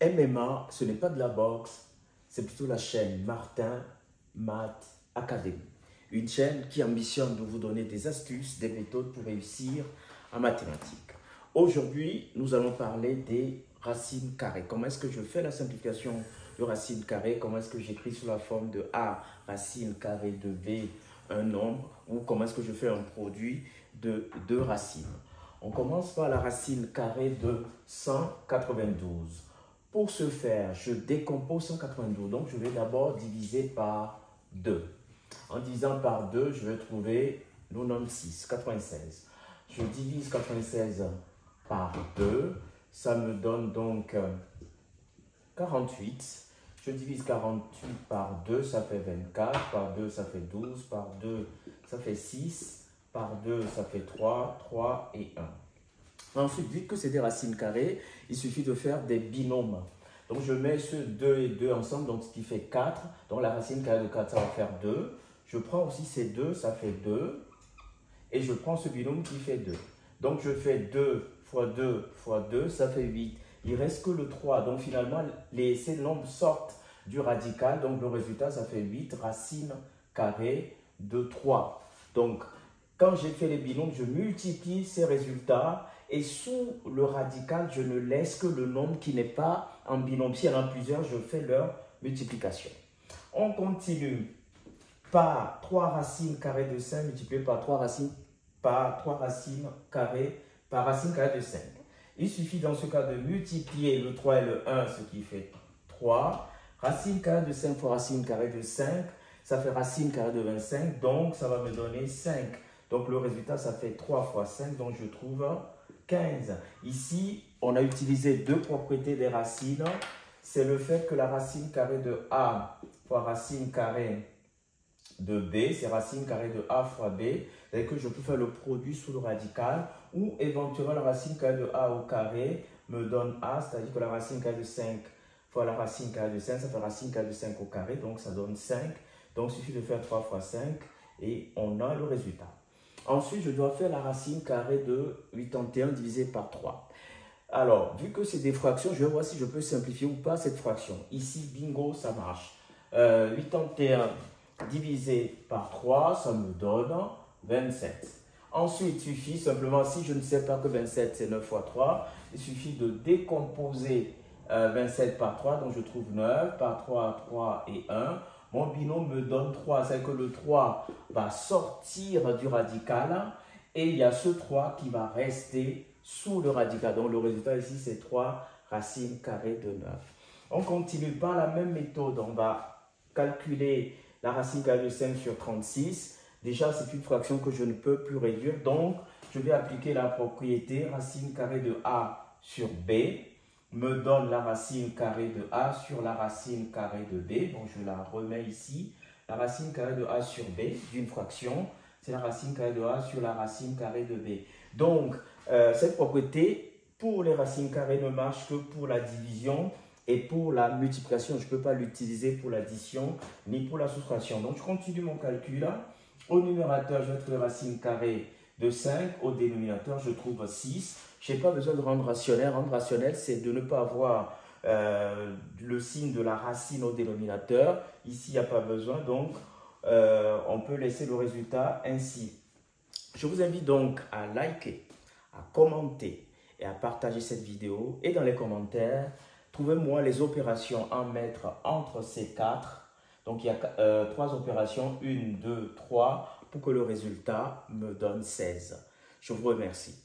MMA, ce n'est pas de la boxe, c'est plutôt la chaîne Martin Math Academy. Une chaîne qui ambitionne de vous donner des astuces, des méthodes pour réussir en mathématiques. Aujourd'hui, nous allons parler des racines carrées. Comment est-ce que je fais la simplification de racines carrées? Comment est-ce que j'écris sous la forme de A, racine carrée de B, un nombre? Ou comment est-ce que je fais un produit de deux racines? On commence par la racine carrée de 192. Pour ce faire, je décompose 192. Donc, je vais d'abord diviser par 2. En divisant par 2, je vais trouver le nombre 6, 96. Je divise 96 par 2. Ça me donne donc 48. Je divise 48 par 2, ça fait 24. Par 2, ça fait 12. Par 2, ça fait 6. Par 2, ça fait 3. 3 et 1. Ensuite, vu que c'est des racines carrées, il suffit de faire des binômes. Donc, je mets ce 2 et 2 ensemble, donc ce qui fait 4. Donc, la racine carrée de 4, ça va faire 2. Je prends aussi ces 2, ça fait 2. Et je prends ce binôme qui fait 2. Donc, je fais 2 fois 2 fois 2, ça fait 8. Il ne reste que le 3. Donc, finalement, ces nombres sortent du radical. Donc, le résultat, ça fait 8 racines carrées de 3. Donc, quand j'ai fait les binômes, je multiplie ces résultats et sous le radical, je ne laisse que le nombre qui n'est pas en binôme. S'il y en a plusieurs, je fais leur multiplication. On continue par 3 racines carrées de 5 multipliées par 3 racines carrées par racine carrée de 5. Il suffit dans ce cas de multiplier le 3 et le 1, ce qui fait 3. Racine carrée de 5 fois racine carrée de 5, ça fait racine carrée de 25, donc ça va me donner 5. Donc, le résultat, ça fait 3 fois 5, donc je trouve 15. Ici, on a utilisé deux propriétés des racines. C'est le fait que la racine carrée de A fois racine carrée de B, c'est racine carrée de A fois B. C'est-à-dire que je peux faire le produit sous le radical, ou éventuellement la racine carrée de A au carré me donne A, c'est-à-dire que la racine carrée de 5 fois la racine carrée de 5, ça fait racine carrée de 5 au carré, donc ça donne 5. Donc, il suffit de faire 3 fois 5 et on a le résultat. Ensuite, je dois faire la racine carrée de 81 divisé par 3. Alors, vu que c'est des fractions, je vais voir si je peux simplifier ou pas cette fraction. Ici, bingo, ça marche. 81 divisé par 3, ça me donne 27. Ensuite, il suffit simplement, si je ne sais pas que 27 c'est 9 fois 3, il suffit de décomposer 27 par 3, donc je trouve 9 par 3, 3 et 1. Mon binôme me donne 3, c'est que le 3 va sortir du radical et il y a ce 3 qui va rester sous le radical. Donc le résultat ici, c'est 3 racines carrées de 9. On continue par la même méthode. On va calculer la racine carrée de 5 sur 36. Déjà, c'est une fraction que je ne peux plus réduire. Donc, je vais appliquer la propriété racine carrée de A sur B me donne la racine carrée de A sur la racine carrée de B. Donc, je la remets ici. La racine carrée de A sur B d'une fraction, c'est la racine carrée de A sur la racine carrée de B. Donc, cette propriété, pour les racines carrées, ne marche que pour la division et pour la multiplication. Je ne peux pas l'utiliser pour l'addition ni pour la soustraction. Donc, je continue mon calcul. Au numérateur, je vais trouver racine carrée de 5. Au dénominateur, je trouve 6. Je n'ai pas besoin de rendre rationnel. Rendre rationnel, c'est de ne pas avoir le signe de la racine au dénominateur. Ici, il n'y a pas besoin, donc on peut laisser le résultat ainsi. Je vous invite donc à liker, à commenter et à partager cette vidéo. Et dans les commentaires, trouvez-moi les opérations à mettre entre ces 4. Donc, il y a 3 opérations, 1, 2, 3, pour que le résultat me donne 16. Je vous remercie.